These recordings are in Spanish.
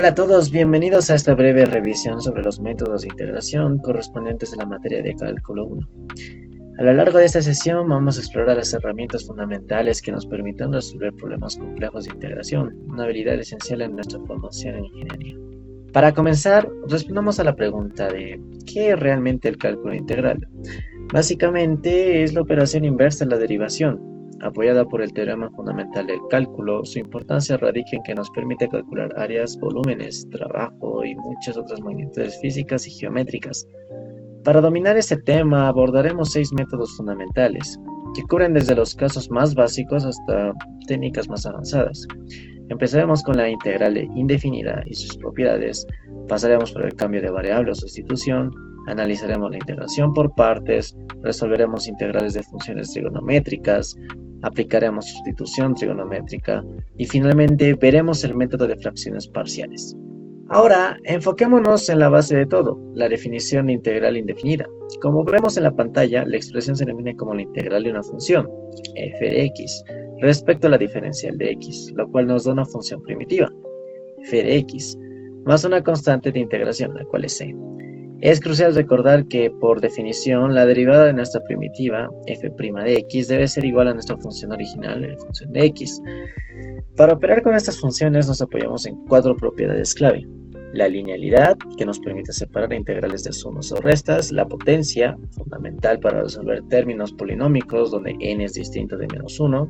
Hola a todos, bienvenidos a esta breve revisión sobre los métodos de integración correspondientes a la materia de cálculo 1. A lo largo de esta sesión vamos a explorar las herramientas fundamentales que nos permitan resolver problemas complejos de integración, una habilidad esencial en nuestra formación en ingeniería. Para comenzar, respondamos a la pregunta de ¿qué es realmente el cálculo integral? Básicamente es la operación inversa en la derivación. Apoyada por el teorema fundamental del cálculo, su importancia radica en que nos permite calcular áreas, volúmenes, trabajo y muchas otras magnitudes físicas y geométricas. Para dominar este tema abordaremos 6 métodos fundamentales, que cubren desde los casos más básicos hasta técnicas más avanzadas. Empezaremos con la integral indefinida y sus propiedades, pasaremos por el cambio de variable o sustitución, analizaremos la integración por partes, resolveremos integrales de funciones trigonométricas, aplicaremos sustitución trigonométrica y finalmente veremos el método de fracciones parciales. Ahora, enfoquémonos en la base de todo, la definición de integral indefinida. Como vemos en la pantalla, la expresión se define como la integral de una función, f de x, respecto a la diferencial de x, lo cual nos da una función primitiva, f de x, más una constante de integración, la cual es c. Es crucial recordar que, por definición, la derivada de nuestra primitiva, f' de x, debe ser igual a nuestra función original, la función de x. Para operar con estas funciones nos apoyamos en 4 propiedades clave. La linealidad, que nos permite separar integrales de sumas o restas. La potencia, fundamental para resolver términos polinómicos donde n es distinto de -1.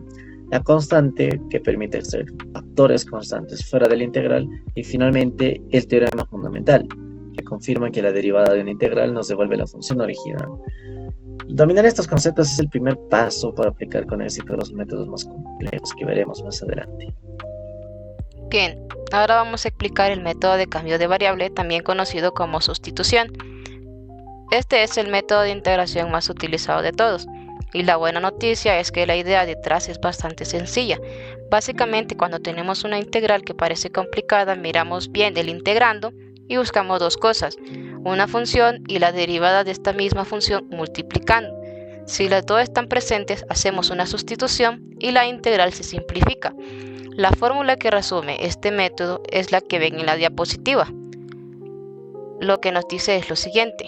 La constante, que permite extraer factores constantes fuera de la integral. Y finalmente, el teorema fundamental, que confirma que la derivada de una integral nos devuelve la función original. Dominar estos conceptos es el primer paso para aplicar con éxito los métodos más complejos que veremos más adelante. Bien, ahora vamos a explicar el método de cambio de variable, también conocido como sustitución. Este es el método de integración más utilizado de todos, y la buena noticia es que la idea detrás es bastante sencilla. Básicamente, cuando tenemos una integral que parece complicada, miramos bien el integrando y buscamos dos cosas, una función y la derivada de esta misma función multiplicando. Si las dos están presentes, hacemos una sustitución y la integral se simplifica. La fórmula que resume este método es la que ven en la diapositiva. Lo que nos dice es lo siguiente.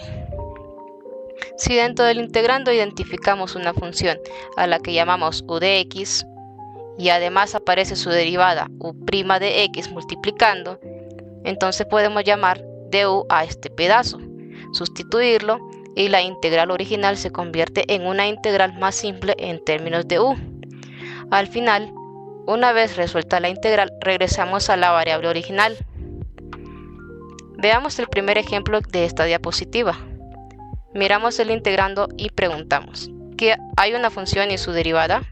Si dentro del integrando identificamos una función a la que llamamos u de x y además aparece su derivada u' de x multiplicando, entonces podemos llamar du a este pedazo, sustituirlo y la integral original se convierte en una integral más simple en términos de u. Al final, una vez resuelta la integral, regresamos a la variable original. Veamos el primer ejemplo de esta diapositiva. Miramos el integrando y preguntamos, ¿qué hay una función y su derivada?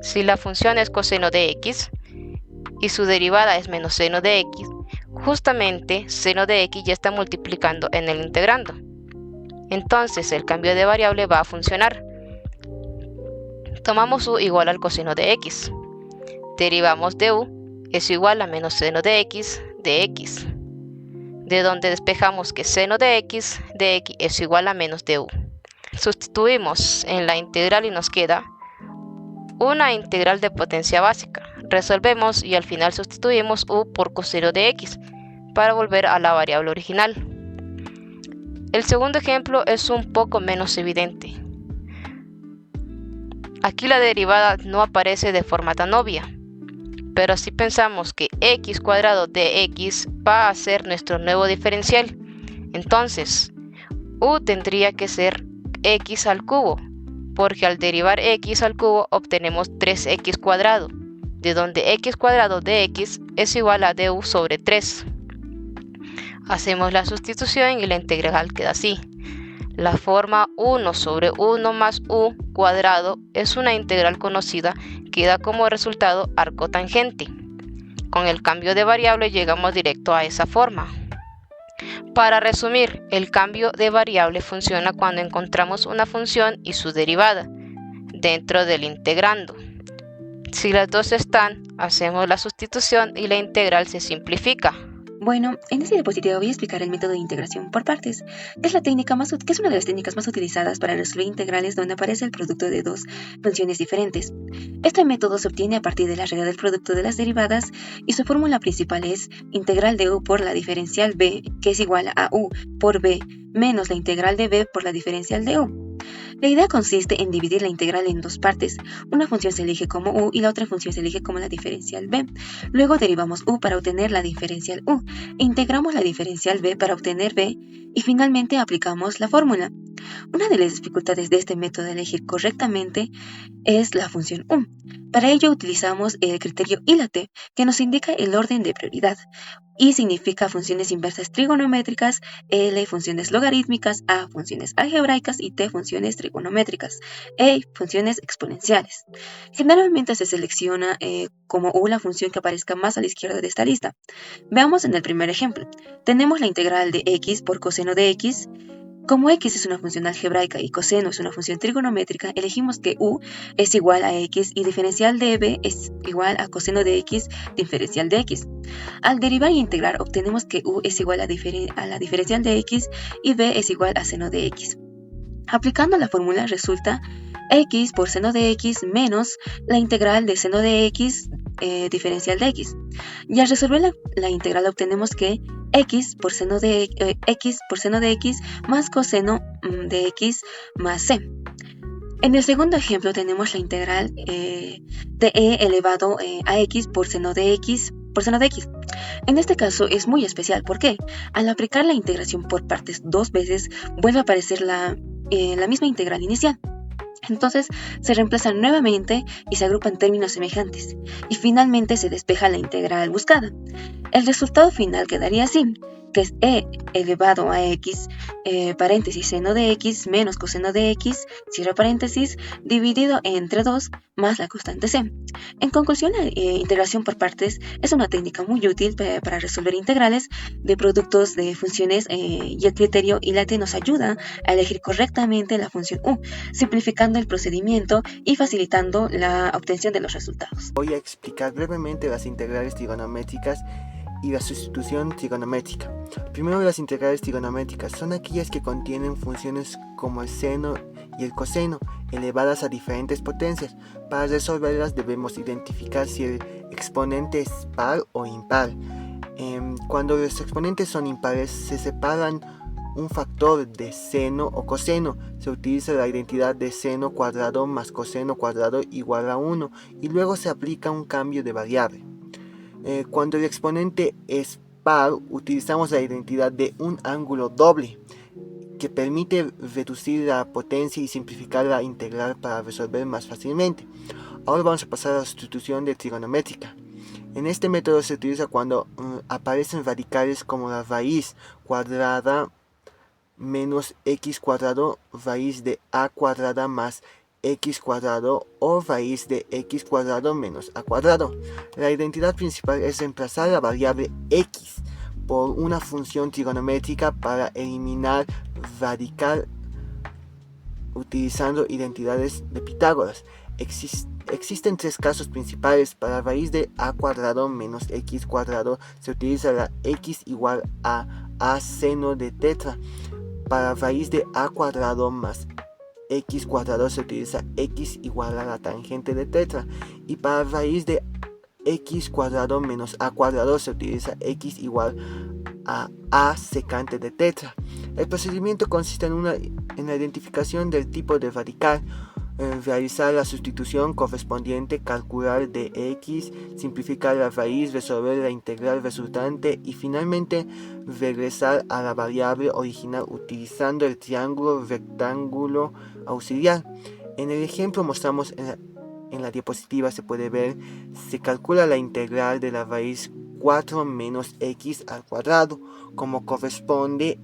Si la función es coseno de x y su derivada es menos seno de x, justamente seno de x ya está multiplicando en el integrando. Entonces el cambio de variable va a funcionar. Tomamos u igual al coseno de x. Derivamos de u es igual a menos seno de x, de donde despejamos que seno de x es igual a menos de u. Sustituimos en la integral y nos queda una integral de potencia básica. Resolvemos y al final sustituimos u por coseno de x para volver a la variable original. El segundo ejemplo es un poco menos evidente. Aquí la derivada no aparece de forma tan obvia, pero si pensamos que x cuadrado de x va a ser nuestro nuevo diferencial, entonces u tendría que ser x al cubo, porque al derivar x al cubo obtenemos 3x cuadrado, de donde x cuadrado de x es igual a du sobre 3. Hacemos la sustitución y la integral queda así. La forma 1 sobre 1 más u cuadrado es una integral conocida que da como resultado arco tangente. Con el cambio de variable llegamos directo a esa forma. Para resumir, el cambio de variable funciona cuando encontramos una función y su derivada dentro del integrando. Si las dos están, hacemos la sustitución y la integral se simplifica. Bueno, en este diapositiva voy a explicar el método de integración por partes, que es una de las técnicas más utilizadas para resolver integrales donde aparece el producto de dos funciones diferentes. Este método se obtiene a partir de la regla del producto de las derivadas y su fórmula principal es integral de u por la diferencial b, que es igual a u por b menos la integral de b por la diferencial de u. La idea consiste en dividir la integral en dos partes. Una función se elige como u y la otra función se elige como la diferencial b. Luego derivamos u para obtener la diferencial u. Integramos la diferencial b para obtener b y finalmente aplicamos la fórmula. Una de las dificultades de este método de elegir correctamente es la función u. Para ello utilizamos el criterio ILATE, que nos indica el orden de prioridad. I significa funciones inversas trigonométricas, L funciones logarítmicas, A funciones algebraicas y T funciones trigonométricas, E funciones exponenciales. Generalmente se selecciona como U la función que aparezca más a la izquierda de esta lista. Veamos en el primer ejemplo. Tenemos la integral de x por coseno de x. Como x es una función algebraica y coseno es una función trigonométrica, elegimos que u es igual a x y diferencial de b es igual a coseno de x diferencial de x. Al derivar y integrar obtenemos que u es igual a la diferencial de x y b es igual a seno de x. Aplicando la fórmula resulta x por seno de x menos la integral de seno de x diferencial de x. Y al resolver la integral obtenemos que x por seno de x más coseno de x más c. En el segundo ejemplo tenemos la integral de e elevado a x por seno de x. En este caso es muy especial, ¿por qué? Al aplicar la integración por partes dos veces vuelve a aparecer la misma integral inicial. Entonces se reemplazan nuevamente y se agrupan términos semejantes y finalmente se despeja la integral buscada. El resultado final quedaría así, que es e elevado a x, paréntesis seno de x menos coseno de x, cierra paréntesis, dividido entre 2 más la constante c. En conclusión, la integración por partes es una técnica muy útil para resolver integrales de productos de funciones y el criterio ILATE nos ayuda a elegir correctamente la función u, simplificando el procedimiento y facilitando la obtención de los resultados. Voy a explicar brevemente las integrales trigonométricas y la sustitución trigonométrica. Primero, las integrales trigonométricas son aquellas que contienen funciones como el seno y el coseno elevadas a diferentes potencias. Para resolverlas debemos identificar si el exponente es par o impar. Cuando los exponentes son impares se separan un factor de seno o coseno. Se utiliza la identidad de seno cuadrado más coseno cuadrado igual a 1 y luego se aplica un cambio de variable. Cuando el exponente es par, utilizamos la identidad de un ángulo doble que permite reducir la potencia y simplificar la integral para resolver más fácilmente. Ahora vamos a pasar a la sustitución de trigonométrica. En este método se utiliza cuando aparecen radicales como la raíz cuadrada menos x cuadrado, raíz de a cuadrada más x cuadrado o raíz de x cuadrado menos a cuadrado. La identidad principal es reemplazar la variable x por una función trigonométrica para eliminar radical utilizando identidades de Pitágoras. Existen tres casos principales. Para raíz de a cuadrado menos x cuadrado se utiliza la x igual a seno de tetra. Para raíz de a cuadrado más x cuadrado se utiliza x igual a la tangente de tetra, y para raíz de x cuadrado menos a cuadrado se utiliza x igual a secante de tetra. El procedimiento consiste en la identificación del tipo de radical, realizar la sustitución correspondiente, calcular de x, simplificar la raíz, resolver la integral resultante y finalmente regresar a la variable original utilizando el triángulo rectángulo auxiliar. En el ejemplo mostramos en la diapositiva se puede ver, se calcula la integral de la raíz 4 menos x al cuadrado, como corresponde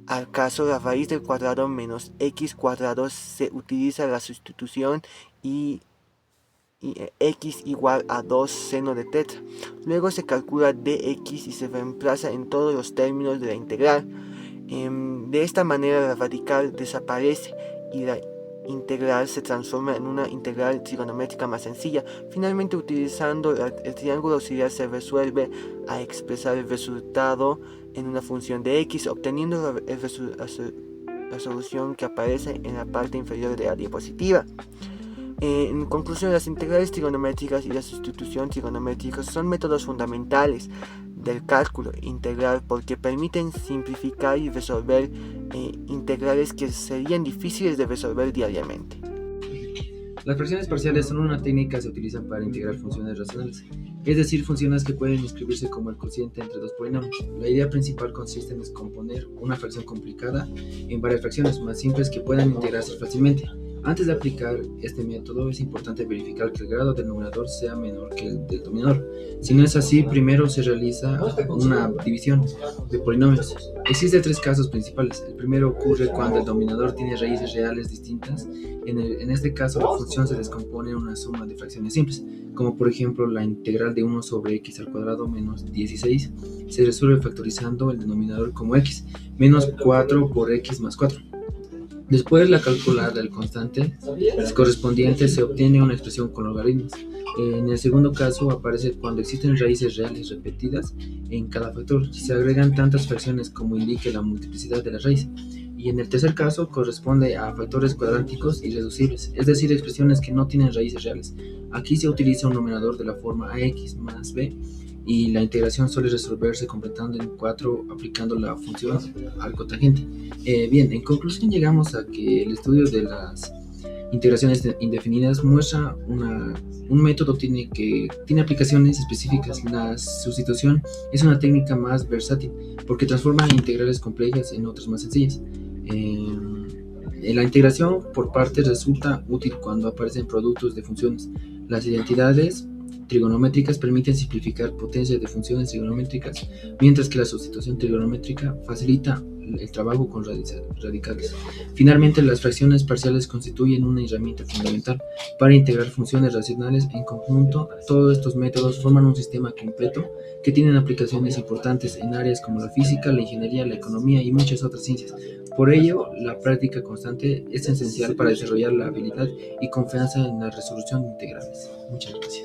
al caso la raíz del cuadrado menos x cuadrado se utiliza la sustitución y x igual a 2 seno de tetra. Luego se calcula dx y se reemplaza en todos los términos de la integral. De esta manera la radical desaparece y integral se transforma en una integral trigonométrica más sencilla. Finalmente, utilizando el triángulo auxiliar se resuelve a expresar el resultado en una función de x, obteniendo la solución que aparece en la parte inferior de la diapositiva. En conclusión, las integrales trigonométricas y la sustitución trigonométrica son métodos fundamentales del cálculo integral porque permiten simplificar y resolver integrales que serían difíciles de resolver diariamente. Las fracciones parciales son una técnica que se utiliza para integrar funciones racionales, es decir, funciones que pueden escribirse como el cociente entre dos polinomios. La idea principal consiste en descomponer una fracción complicada en varias fracciones más simples que puedan integrarse fácilmente. Antes de aplicar este método es importante verificar que el grado del numerador sea menor que el del denominador. Si no es así, primero se realiza una división de polinomios. Existen tres casos principales. El primero ocurre cuando el denominador tiene raíces reales distintas. En este caso, la función se descompone en una suma de fracciones simples, como por ejemplo la integral de 1 sobre x al cuadrado menos 16 se resuelve factorizando el denominador como x, menos 4 por x más 4. Después la calcular del constante correspondiente se obtiene una expresión con logaritmos. En el segundo caso aparece cuando existen raíces reales repetidas en cada factor, si se agregan tantas fracciones como indique la multiplicidad de la raíz. Y en el tercer caso corresponde a factores cuadráticos irreducibles, es decir, expresiones que no tienen raíces reales. Aquí se utiliza un numerador de la forma ax más b y la integración suele resolverse completando en 4 aplicando la función al cotangente. Bien, en conclusión llegamos a que el estudio de las integraciones indefinidas muestra un método tiene aplicaciones específicas. La sustitución es una técnica más versátil porque transforma integrales complejas en otras más sencillas. La integración por partes resulta útil cuando aparecen productos de funciones. Las identidades trigonométricas permiten simplificar potencias de funciones trigonométricas, mientras que la sustitución trigonométrica facilita el trabajo con radicales. Finalmente, las fracciones parciales constituyen una herramienta fundamental para integrar funciones racionales. En conjunto, todos estos métodos forman un sistema completo que tiene aplicaciones importantes en áreas como la física, la ingeniería, la economía y muchas otras ciencias. Por ello, la práctica constante es esencial para desarrollar la habilidad y confianza en la resolución de integrales. Muchas gracias.